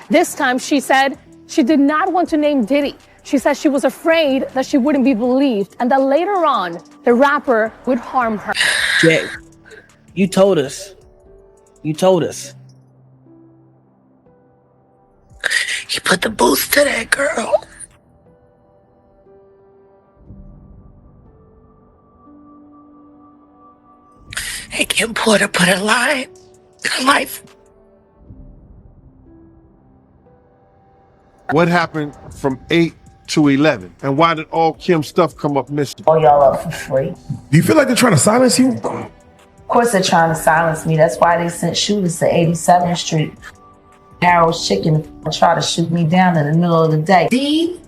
This time she said she did not want to name Diddy. She said she was afraid that she wouldn't be believed and that later on, the rapper would harm her. Jay, you told us. You told us. You put the boost to that girl. And Kim Porter put her line in her life. What happened from 8 to 11? And why did all Kim's stuff come up missing? All y'all up for free. Do you feel like they're trying to silence you? Of course they're trying to silence me. That's why they sent shooters to 87th Street. Harold's Chicken to try to shoot me down in the middle of the day. DIDDY.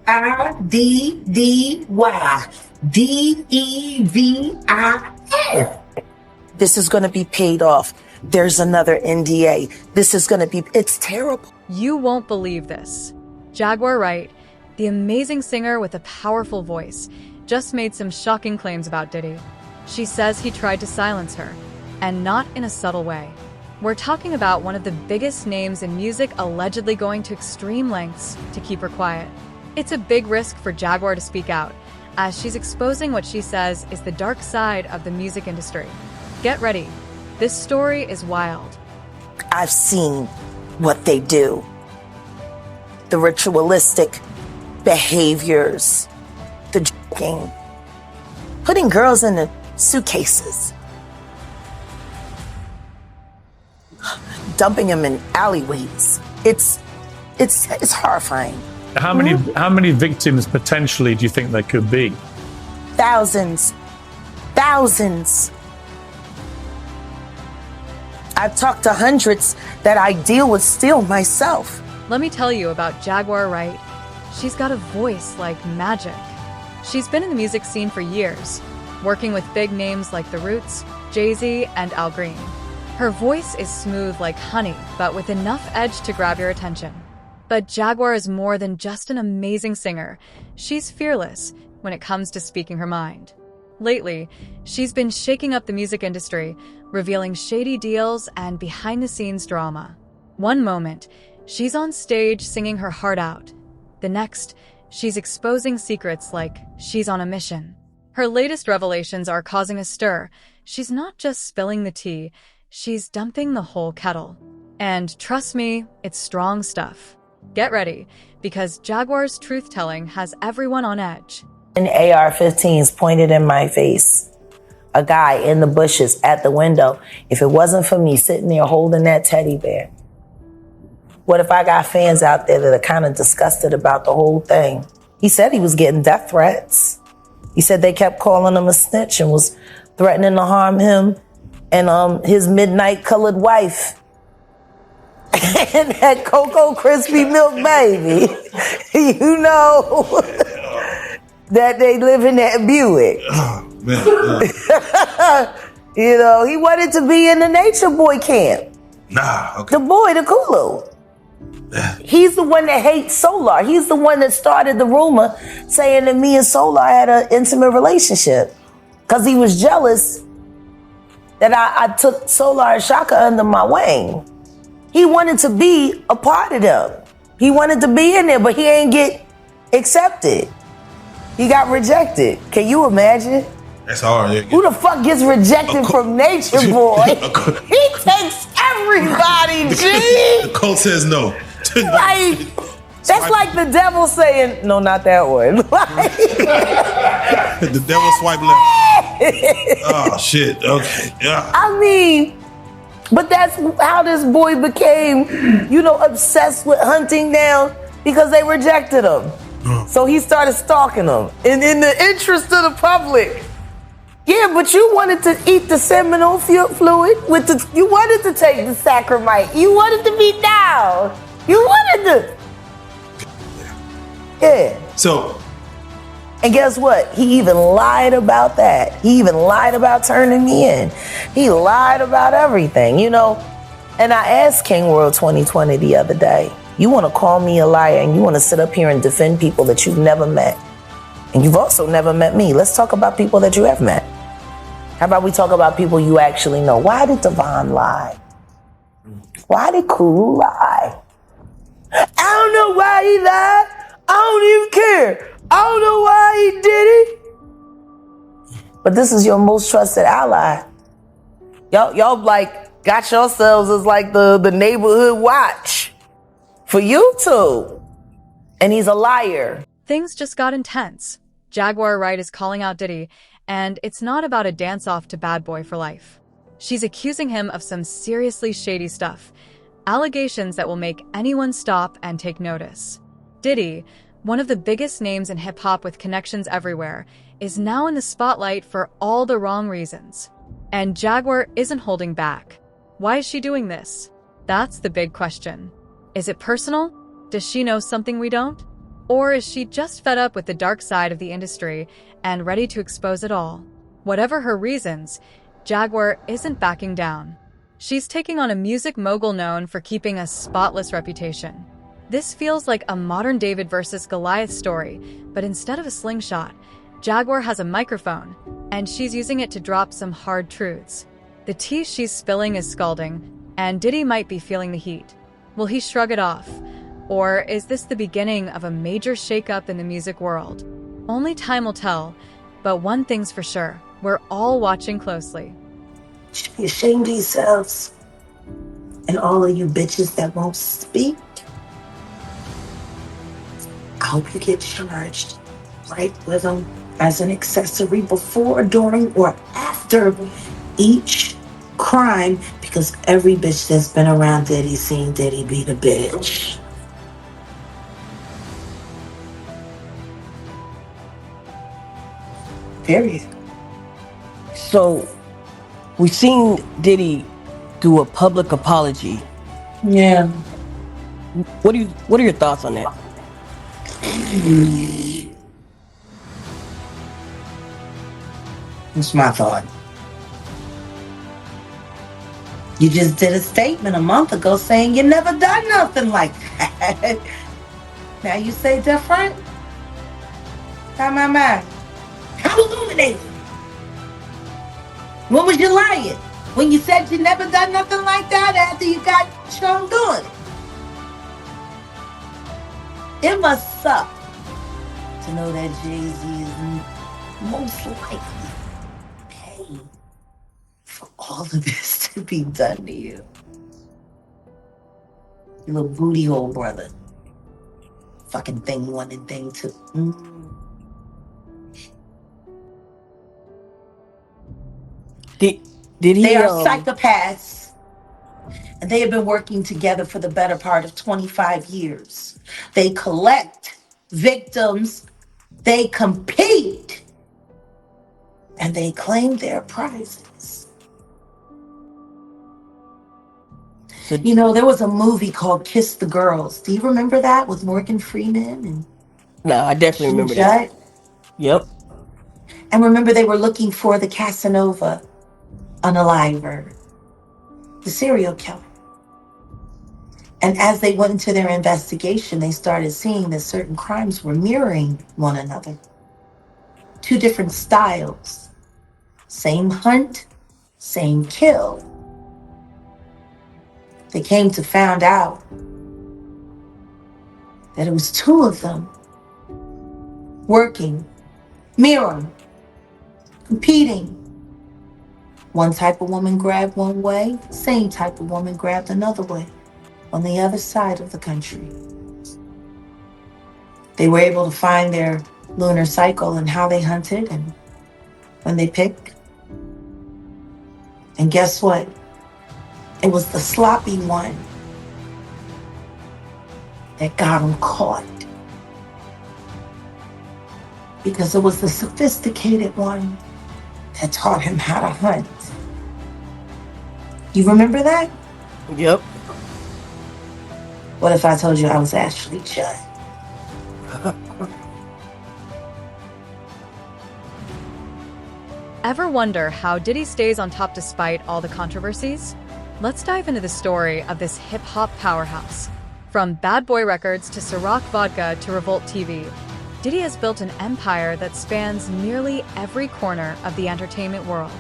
This is going to be paid off. There's another NDA. This is going to be, it's terrible. You won't believe this. Jaguar Wright, the amazing singer with a powerful voice, just made some shocking claims about Diddy. She says he tried to silence her, and not in a subtle way. We're talking about one of the biggest names in music allegedly going to extreme lengths to keep her quiet. It's a big risk for Jaguar to speak out, as she's exposing what she says is the dark side of the music industry. Get ready. This story is wild. I've seen what they do. The ritualistic behaviors, the drinking, putting girls in the suitcases, dumping them in alleyways. It's horrifying. How many victims potentially do you think there could be? Thousands. I've talked to hundreds that I deal with still myself. Let me tell you about Jaguar Wright. She's got a voice like magic. She's been in the music scene for years, working with big names like The Roots, Jay-Z, and Al Green. Her voice is smooth like honey, but with enough edge to grab your attention. But Jaguar is more than just an amazing singer. She's fearless when it comes to speaking her mind. Lately, she's been shaking up the music industry, revealing shady deals and behind-the-scenes drama. One moment, she's on stage singing her heart out. The next, she's exposing secrets like she's on a mission. Her latest revelations are causing a stir. She's not just spilling the tea, she's dumping the whole kettle. And trust me, it's strong stuff. Get ready, because Jaguar's truth-telling has everyone on edge. An AR-15s pointed in my face. A guy in the bushes at the window. If it wasn't for me sitting there holding that teddy bear. What if I got fans out there that are kind of disgusted about the whole thing? He said he was getting death threats. He said they kept calling him a snitch and was threatening to harm him and his midnight colored wife. And that Cocoa Krispy Milk baby. You know that they live in that Buick. Oh, man. You know, he wanted to be in the Nature Boy camp. Nah, okay. The boy, the Kulu. He's the one that hates Solar. He's the one that started the rumor saying that me and Solar had an intimate relationship. Because he was jealous that I took Solar and Shaka under my wing. He wanted to be a part of them. He wanted to be in there, but he ain't get accepted. He got rejected. Can you imagine? That's hard. Yeah. Who the fuck gets rejected from Nature Boy? He takes everybody, G. The cult says no. Like, that's like the devil saying, no, not that one. The devil swipe left. Oh, shit. Okay. Yeah. I mean, but that's how this boy became, you know, obsessed with hunting down because they rejected him. So he started stalking them in the interest of the public. Yeah, but you wanted to eat the seminal fluid you wanted to take the sacramite. You wanted to be down. You wanted to. Yeah. So. And guess what? He even lied about that. He even lied about turning me in. He lied about everything, you know. And I asked King World 2020 the other day, you want to call me a liar and you want to sit up here and defend people that you've never met. And you've also never met me. Let's talk about people that you have met. How about we talk about people you actually know? Why did Devon lie? Why did Kulu lie? he lied. I don't even care. I don't know why he did it. But this is your most trusted ally. Y'all like got yourselves as like the neighborhood watch for YouTube. And he's a liar. Things just got intense. Jaguar Wright is calling out Diddy, and it's not about a dance-off to Bad Boy for life. She's accusing him of some seriously shady stuff, allegations that will make anyone stop and take notice. Diddy, one of the biggest names in hip-hop with connections everywhere, is now in the spotlight for all the wrong reasons. And Jaguar isn't holding back. Why is she doing this? That's the big question. Is it personal? Does she know something we don't? Or is she just fed up with the dark side of the industry and ready to expose it all? Whatever her reasons, Jaguar isn't backing down. She's taking on a music mogul known for keeping a spotless reputation. This feels like a modern David versus Goliath story, but instead of a slingshot, Jaguar has a microphone, and she's using it to drop some hard truths. The tea she's spilling is scalding, and Diddy might be feeling the heat. Will he shrug it off? Or is this the beginning of a major shakeup in the music world? Only time will tell, but one thing's for sure, we're all watching closely. You should be ashamed of yourselves. And all of you bitches that won't speak. I hope you get charged right with them as an accessory before, during, or after each crime, because every bitch that's been around Diddy seen Diddy beat a bitch. Period. So, we've seen Diddy do a public apology. Yeah. What are your thoughts on that? What's my thought? You just did a statement a month ago saying you never done nothing like that. Now you say different? My. How illuminating? When was you lying? When you said you never done nothing like that after you got shown doing it? It must suck to know that Jay-Z is most likely paying for all of this to be done to you. You little booty hole brother. Fucking thing one and thing two. Did he? They are psychopaths. And they have been working together for the better part of 25 years. They collect victims, they compete, and they claim their prizes. You know, there was a movie called Kiss the Girls. Do you remember that with Morgan Freeman and No, I definitely remember that. Yep. And remember, they were looking for the Casanova unaliver, the serial killer. And as they went into their investigation, they started seeing that certain crimes were mirroring one another. Two different styles. Same hunt, same kill. They came to find out that it was two of them working, mirroring, competing. One type of woman grabbed one way, same type of woman grabbed another way on the other side of the country. They were able to find their lunar cycle and how they hunted and when they picked. And guess what? It was the sloppy one that got him caught. Because it was the sophisticated one that taught him how to hunt. You remember that? Yep. What if I told you I was Ashley Judd? Ever wonder how Diddy stays on top despite all the controversies? Let's dive into the story of this hip-hop powerhouse. From Bad Boy Records to Ciroc Vodka to Revolt TV, Diddy has built an empire that spans nearly every corner of the entertainment world.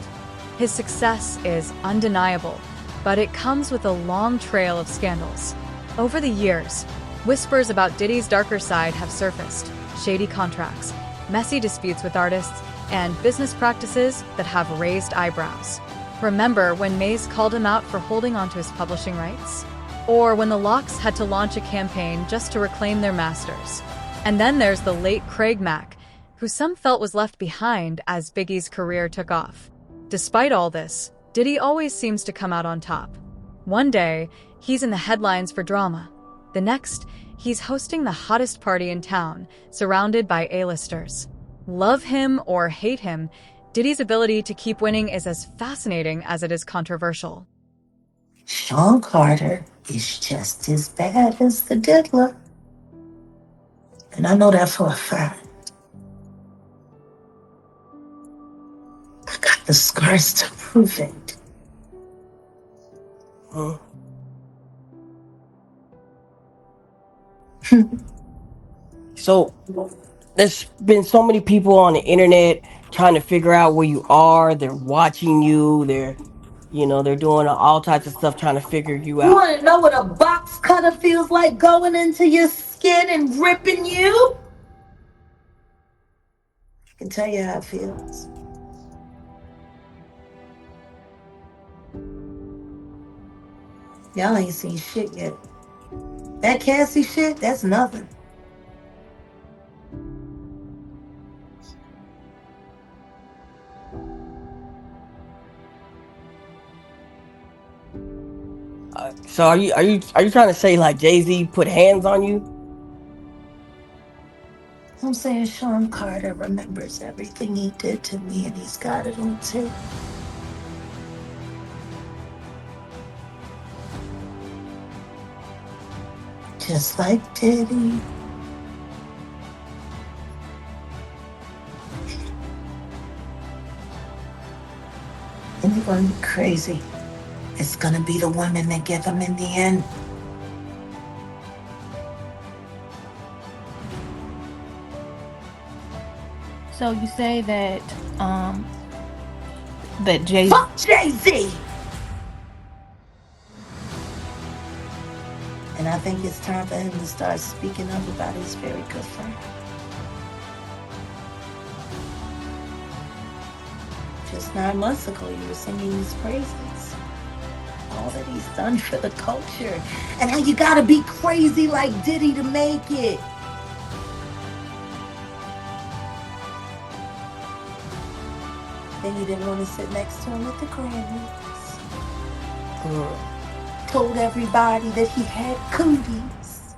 His success is undeniable, but it comes with a long trail of scandals. Over the years, Whispers about Diddy's darker side have surfaced: shady contracts, messy disputes with artists, and business practices that have raised eyebrows. Remember when Maze called him out for holding onto his publishing rights? Or when the Lox had to launch a campaign just to reclaim their masters? And then there's the late Craig Mack, who some felt was left behind as Biggie's career took off. Despite all this, Diddy always seems to come out on top. One day, he's in the headlines for drama. The next, he's hosting the hottest party in town, surrounded by A-listers. Love him or hate him, Diddy's ability to keep winning is as fascinating as it is controversial. Sean Carter is just as bad as the diddler. And I know that for a fact. I got the scars to prove it. Huh? So, there's been so many people on the internet trying to figure out where you are. They're watching you. They're doing all types of stuff trying to figure you You out. want to know what a box cutter feels like going into your skin and ripping you? I can tell you how it feels. Y'all ain't seen shit yet. That Cassie shit, that's nothing. So are you trying to say like Jay-Z put hands on you? I'm saying Sean Carter remembers everything he did to me and he's got it on tape. Just like Diddy. And they're gonna be crazy. It's gonna be the women that get them in the end. So you say that that Jay-Z. Fuck Jay-Z! And I think it's time for him to start speaking up about his very good friend. Just 9 months ago, you were singing his praises. All that he's done for the culture. And how you gotta be crazy like Diddy to make it. Then you didn't want to sit next to him at the Grammys. Told everybody that he had cooties.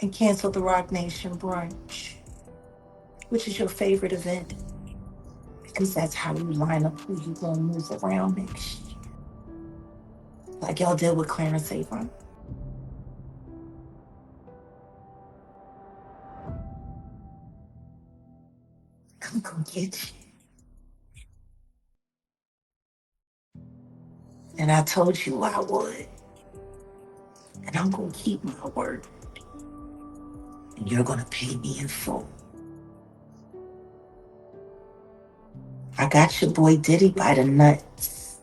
And canceled the Rock Nation brunch, which is your favorite event. Because that's how you line up who you gonna move around next year. Like y'all did with Clarence Avon. I'm gonna get you. And I told you I would. And I'm gonna keep my word. And you're gonna pay me in full. I got your boy Diddy by the nuts.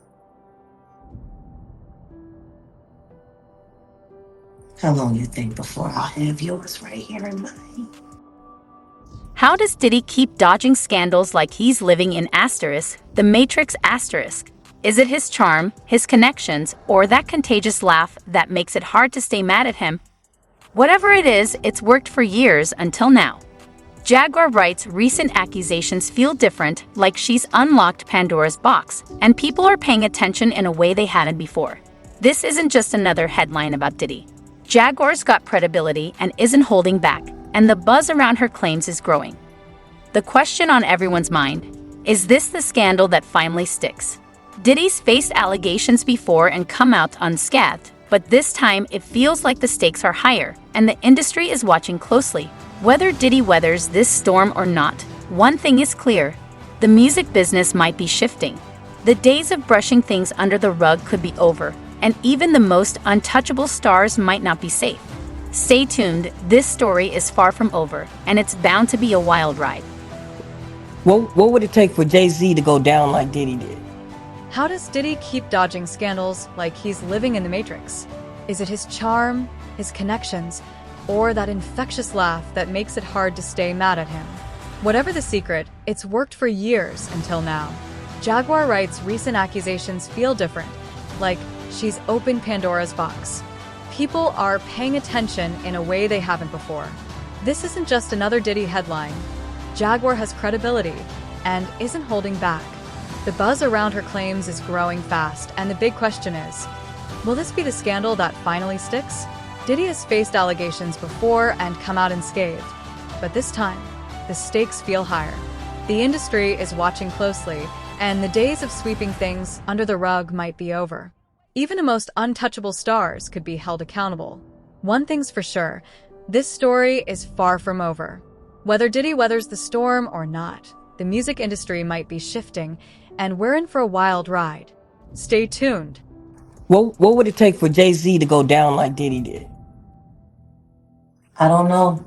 How long you think before I'll have yours right here in mine? How does Diddy keep dodging scandals like he's living in the Matrix asterisk? Is it his charm, his connections, or that contagious laugh that makes it hard to stay mad at him? Whatever it is, it's worked for years until now. Jaguar Wright's recent accusations feel different, like she's unlocked Pandora's box, and people are paying attention in a way they hadn't before. This isn't just another headline about Diddy. Jaguar's got credibility and isn't holding back, and the buzz around her claims is growing. The question on everyone's mind: is this the scandal that finally sticks? Diddy's faced allegations before and come out unscathed, but this time it feels like the stakes are higher, and the industry is watching closely. Whether Diddy weathers this storm or not, one thing is clear: the music business might be shifting. The days of brushing things under the rug could be over, and even the most untouchable stars might not be safe. Stay tuned, this story is far from over, and it's bound to be a wild ride. What would it take for Jay-Z to go down like Diddy did? How does Diddy keep dodging scandals like he's living in the Matrix? Is it his charm, his connections, or that infectious laugh that makes it hard to stay mad at him? Whatever the secret, it's worked for years until now. Jaguar Wright's recent accusations feel different, like she's opened Pandora's box. People are paying attention in a way they haven't before. This isn't just another Diddy headline. Jaguar has credibility and isn't holding back. The buzz around her claims is growing fast, and the big question is, will this be the scandal that finally sticks? Diddy has faced allegations before and come out unscathed, but this time, the stakes feel higher. The industry is watching closely, and the days of sweeping things under the rug might be over. Even the most untouchable stars could be held accountable. One thing's for sure, this story is far from over. Whether Diddy weathers the storm or not, the music industry might be shifting, and we're in for a wild ride. Stay tuned. What would it take for Jay-Z to go down like Diddy did? I don't know.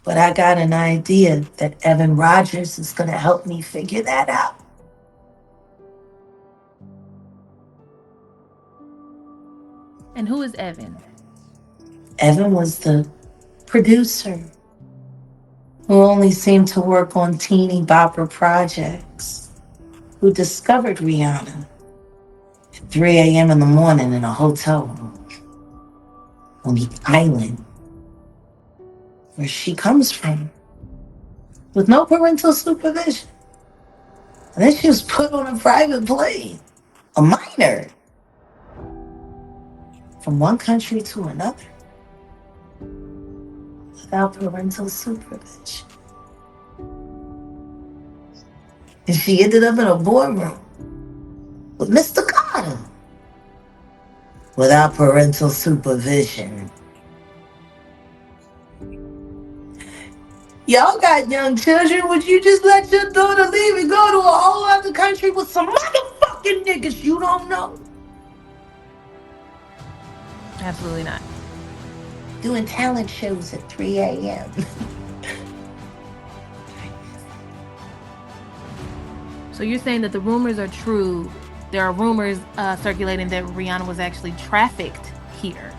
But I got an idea that Evan Rogers is going to help me figure that out. And who is Evan? Evan was the producer who only seemed to work on teeny bopper projects, who discovered Rihanna at 3 a.m. in the morning in a hotel room on the island where she comes from, with no parental supervision. And then she was put on a private plane, a minor, from one country to another, without parental supervision. And she ended up in a boardroom with Mr. Carter, without parental supervision. Y'all got young children. Would you just let your daughter leave and go to a whole other country with some motherfucking niggas you don't know? Absolutely not. Doing talent shows at 3 a.m. So you're saying that the rumors are true. There are rumors circulating that Rihanna was actually trafficked here.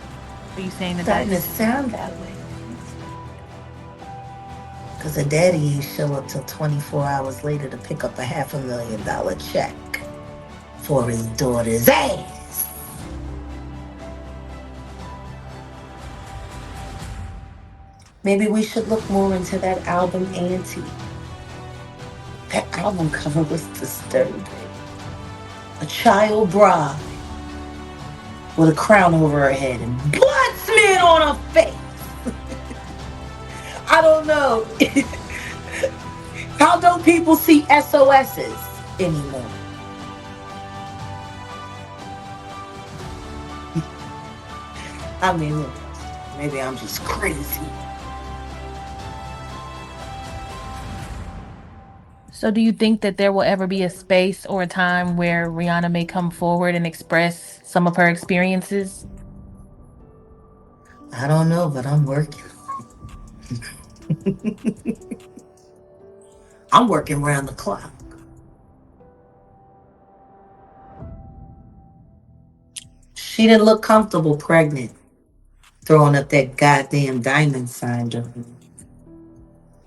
Are you saying that Starting to that's... sound that way. Because her daddy ain't show up till 24 hours later to pick up a $500,000 check for his daughter's ass. Maybe we should look more into that album, Auntie. That album cover was disturbing. A child bride with a crown over her head and blood smeared on her face. I don't know. How don't people see SOSs anymore? I mean, look, maybe I'm just crazy. So do you think that there will ever be a space or a time where Rihanna may come forward and express some of her experiences? I don't know, but I'm working. I'm working round the clock. She didn't look comfortable pregnant, throwing up that goddamn diamond sign during the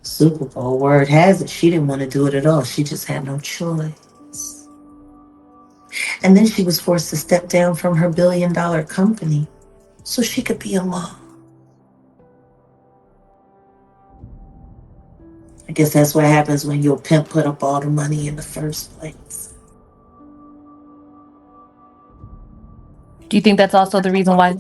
Super Bowl. Word has it, she didn't want to do it at all. She just had no choice. And then she was forced to step down from her billion-dollar company so she could be a mom. I guess that's what happens when your pimp put up all the money in the first place. Do you think that's also the reason why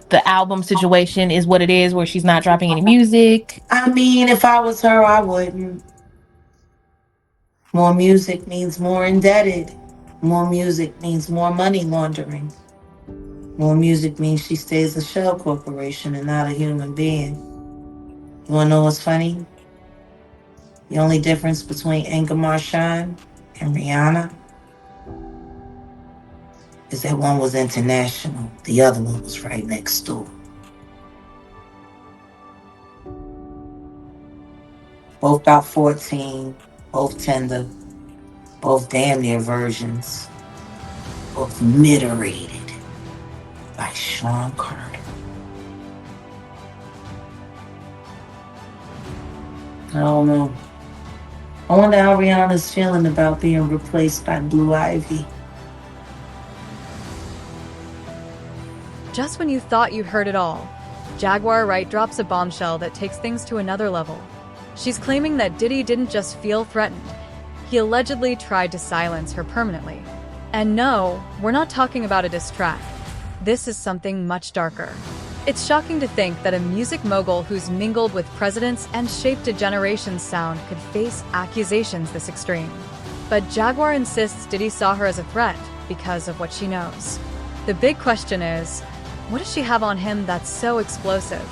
the album situation is what it is, where she's not dropping any music? I mean, if I was her, I wouldn't. More music means more indebted. More music means more money laundering. More music means she stays a shell corporation and not a human being. You wanna know what's funny? The only difference between Inga Marchand and Rihanna is that one was international, the other one was right next door. Both about 14, both tender, both damn near virgins, both mid-rated. Like Sean Carter. I don't know. I wonder how Rihanna's feeling about being replaced by Blue Ivy. Just when you thought you'd heard it all, Jaguar Wright drops a bombshell that takes things to another level. She's claiming that Diddy didn't just feel threatened. He allegedly tried to silence her permanently. And no, we're not talking about a diss track. This is something much darker. It's shocking to think that a music mogul who's mingled with presidents and shaped a generation's sound could face accusations this extreme. But Jaguar insists Diddy saw her as a threat because of what she knows. The big question is, what does she have on him that's so explosive?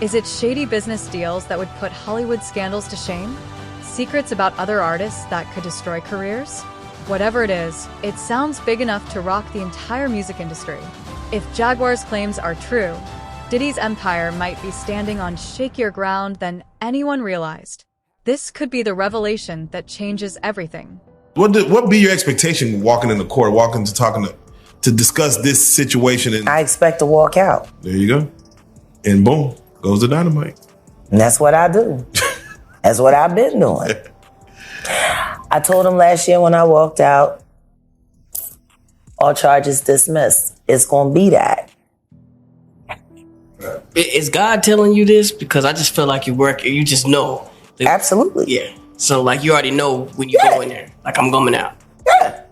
Is it shady business deals that would put Hollywood scandals to shame? Secrets about other artists that could destroy careers? Whatever it is, it sounds big enough to rock the entire music industry. If Jaguar's claims are true, Diddy's empire might be standing on shakier ground than anyone realized. This could be the revelation that changes everything. What be your expectation walking in the court, to discuss this situation? And I expect to walk out. There you go. And boom, goes the dynamite. And that's what I do. That's what I've been doing. I told him last year when I walked out, all charges dismissed. It's going to be that. Is God telling you this? Because I just feel like you just know. Absolutely. Yeah. So like you already know when you go in there. Like I'm coming out. Yeah.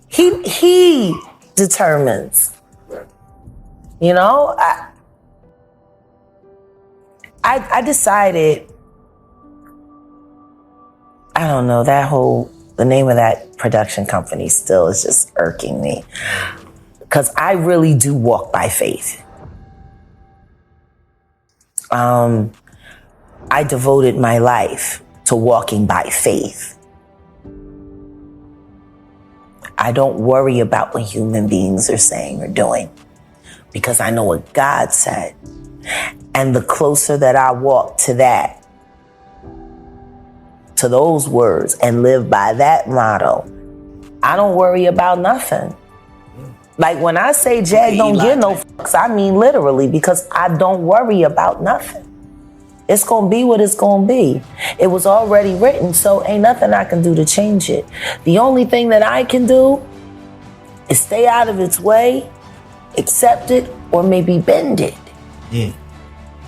He determines. You know, I decided, I don't know, the name of that production company still is just irking me. Because I really do walk by faith. I devoted my life to walking by faith. I don't worry about what human beings are saying or doing because I know what God said. And the closer that I walk to that, to those words, and live by that motto, I don't worry about nothing. Like when I say Jag don't give no fucks, I mean literally, because I don't worry about nothing. It's going to be what it's going to be. It was already written, so ain't nothing I can do to change it. The only thing that I can do is stay out of its way, accept it, or maybe bend it. Mm.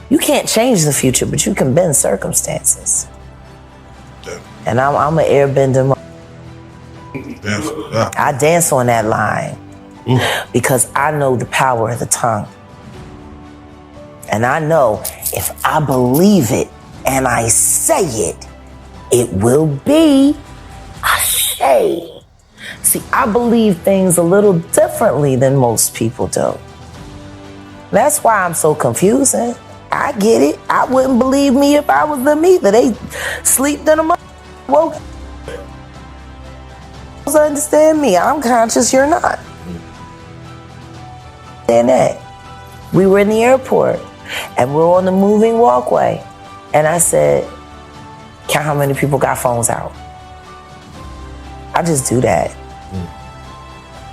You can't change the future, but you can bend circumstances. Yeah. And I'm an airbender. Yeah. I dance on that line because I know the power of the tongue. And I know if I believe it and I say it, it will be ashe. See, I believe things a little differently than most people do. That's why I'm so confusing. I get it. I wouldn't believe me if I was them either. They sleep in a woke. Understand me. I'm conscious, you're not. Then that. We were in the airport and we're on the moving walkway. And I said, count how many people got phones out. I just do that.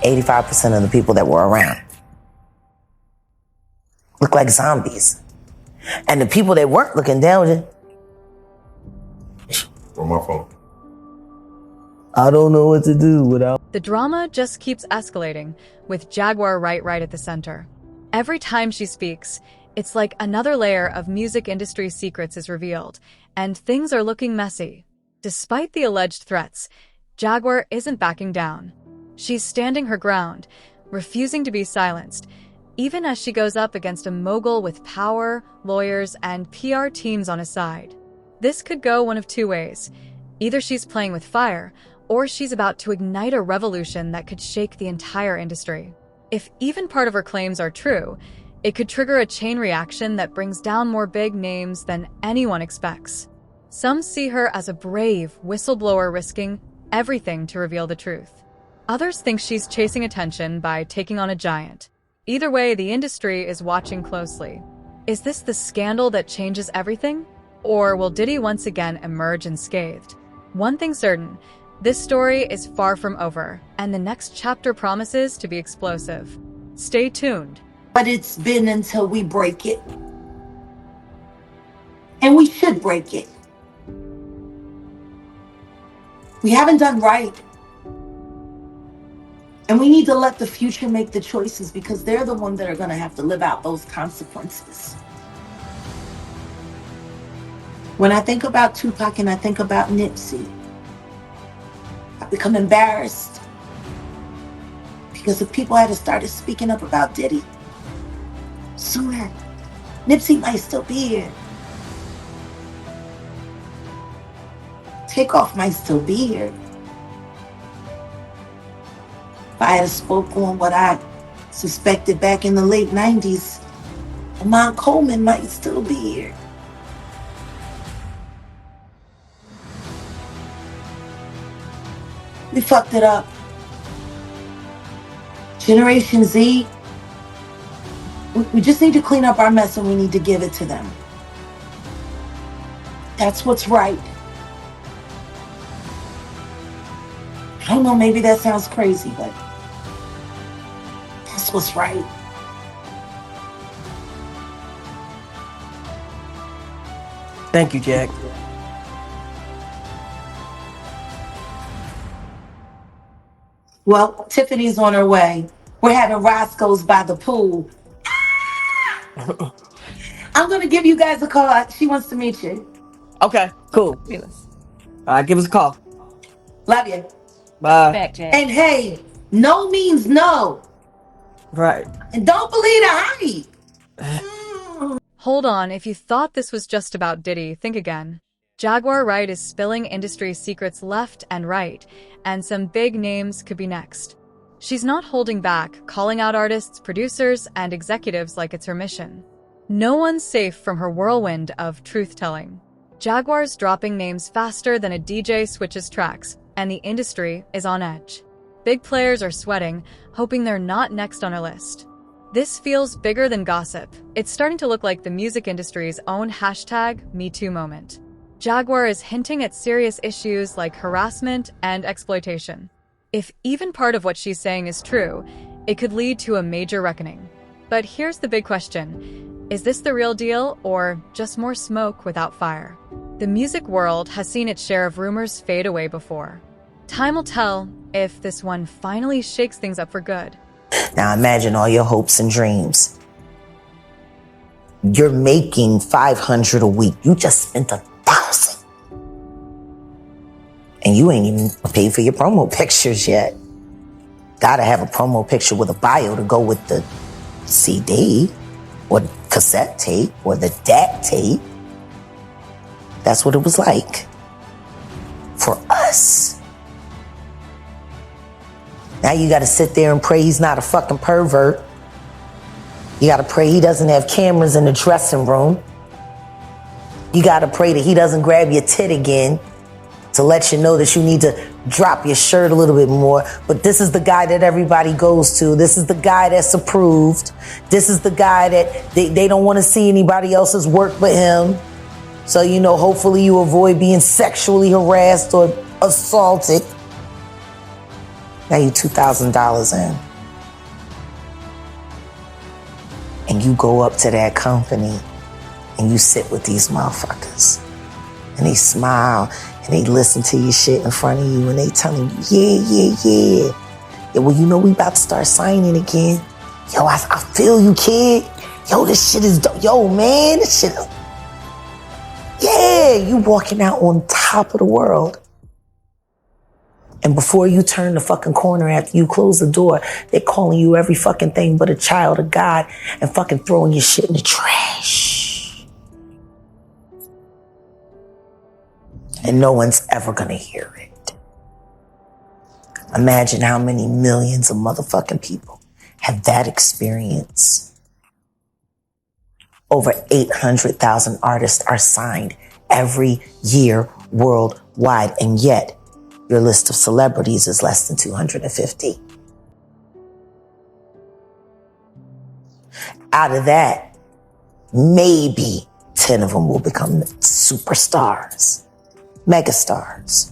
85% of the people that were around look like zombies. And the people that weren't looking down were just, on my phone. I don't know what to do without. The drama just keeps escalating, with Jaguar Wright at the center. Every time she speaks, it's like another layer of music industry secrets is revealed, and things are looking messy. Despite the alleged threats, Jaguar isn't backing down. She's standing her ground, refusing to be silenced, even as she goes up against a mogul with power, lawyers, and PR teams on his side. This could go one of two ways. Either she's playing with fire, or she's about to ignite a revolution that could shake the entire industry. If even part of her claims are true, it could trigger a chain reaction that brings down more big names than anyone expects. Some see her as a brave whistleblower risking everything to reveal the truth. Others think she's chasing attention by taking on a giant. Either way, the industry is watching closely. Is this the scandal that changes everything? Or will Diddy once again emerge unscathed? One thing certain, This story is far from over, and the next chapter promises to be explosive. Stay tuned. But it's been until we break it. And we should break it. We haven't done right. And we need to let the future make the choices because they're the ones that are going to have to live out those consequences. When I think about Tupac and I think about Nipsey, I become embarrassed because if people had started speaking up about Diddy sooner, Nipsey might still be here. Takeoff might still be here. If I had spoke on what I suspected back in the late 90s, Amon Coleman might still be here. We fucked it up. Generation Z, we just need to clean up our mess and we need to give it to them. That's what's right. I don't know, maybe that sounds crazy, but that's what's right. Thank you, Jack. Well, Tiffany's on her way. We're having Roscoe's by the pool. I'm going to give you guys a call. She wants to meet you. Okay, cool. Give us a call. Love you. Bye. Back, Jack. And hey, no means no. Right. And don't believe the hype. Hold on, if you thought this was just about Diddy, think again. Jaguar Wright is spilling industry secrets left and right, and some big names could be next. She's not holding back, calling out artists, producers, and executives like it's her mission. No one's safe from her whirlwind of truth-telling. Jaguar's dropping names faster than a DJ switches tracks, and the industry is on edge. Big players are sweating, hoping they're not next on her list. This feels bigger than gossip. It's starting to look like the music industry's own #MeToo moment. Jaguar is hinting at serious issues like harassment and exploitation. If even part of what she's saying is true, it could lead to a major reckoning. But here's the big question. Is this the real deal or just more smoke without fire? The music world has seen its share of rumors fade away before. Time will tell if this one finally shakes things up for good. Now imagine all your hopes and dreams. You're making $500 a week. You just spent $1,000. And you ain't even paid for your promo pictures yet. Gotta have a promo picture with a bio to go with the CD or cassette tape or the DAT tape. That's what it was like for us. Now you gotta sit there and pray he's not a fucking pervert. You gotta pray he doesn't have cameras in the dressing room. You gotta pray that he doesn't grab your tit again to let you know that you need to drop your shirt a little bit more. But this is the guy that everybody goes to. This is the guy that's approved. This is the guy that they don't want to see anybody else's work but him. So, you know, hopefully you avoid being sexually harassed or assaulted. Now you $2,000 in. And you go up to that company and you sit with these motherfuckers. And they smile and they listen to your shit in front of you and they telling you, yeah. Yeah, well, you know, we about to start signing again. Yo, I feel you, kid. Yo, this shit is dope. Yo, man, this shit is... Yeah, you walking out on top of the world. And before you turn the fucking corner after you close the door, they're calling you every fucking thing but a child of God and fucking throwing your shit in the trash. And no one's ever gonna hear it. Imagine how many millions of motherfucking people have that experience. Over 800,000 artists are signed every year worldwide, and yet your list of celebrities is less than 250. Out of that, maybe 10 of them will become superstars, megastars.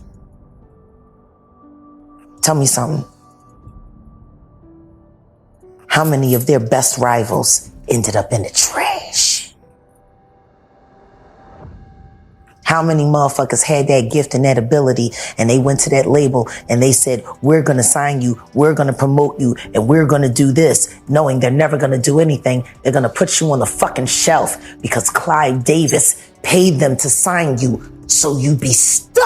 Tell me something. How many of their best rivals ended up in the trash? How many motherfuckers had that gift and that ability and they went to that label and they said, we're going to sign you, we're going to promote you, and we're going to do this, knowing they're never going to do anything. They're going to put you on the fucking shelf because Clive Davis paid them to sign you so you be stuck.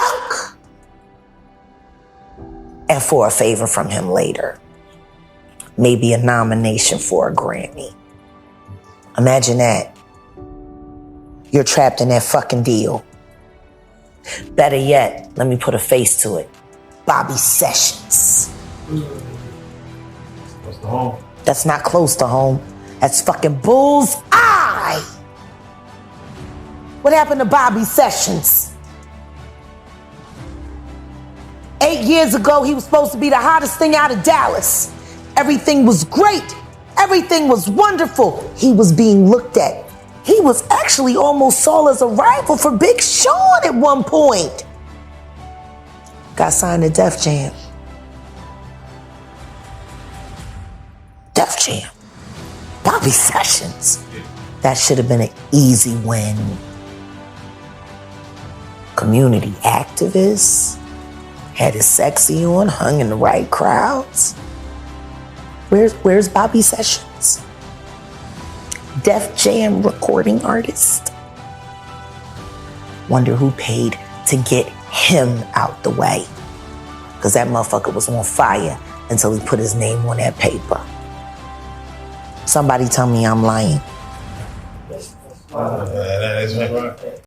And for a favor from him later. Maybe a nomination for a Grammy. Imagine that. You're trapped in that fucking deal. Better yet, let me put a face to it. Bobby Sessions. Close to home. That's not close to home. That's fucking bull's eye. What happened to Bobby Sessions? 8 years ago, he was supposed to be the hottest thing out of Dallas. Everything was great. Everything was wonderful. He was being looked at. He was actually almost saw as a rival for Big Sean at one point. Got signed to Def Jam. Def Jam. Bobby Sessions. That should have been an easy win. Community activist. Had his sexy on, hung in the right crowds. Where's Bobby Sessions? Def Jam recording artist. Wonder who paid to get him out the way. Because that motherfucker was on fire until he put his name on that paper. Somebody tell me I'm lying. That is right.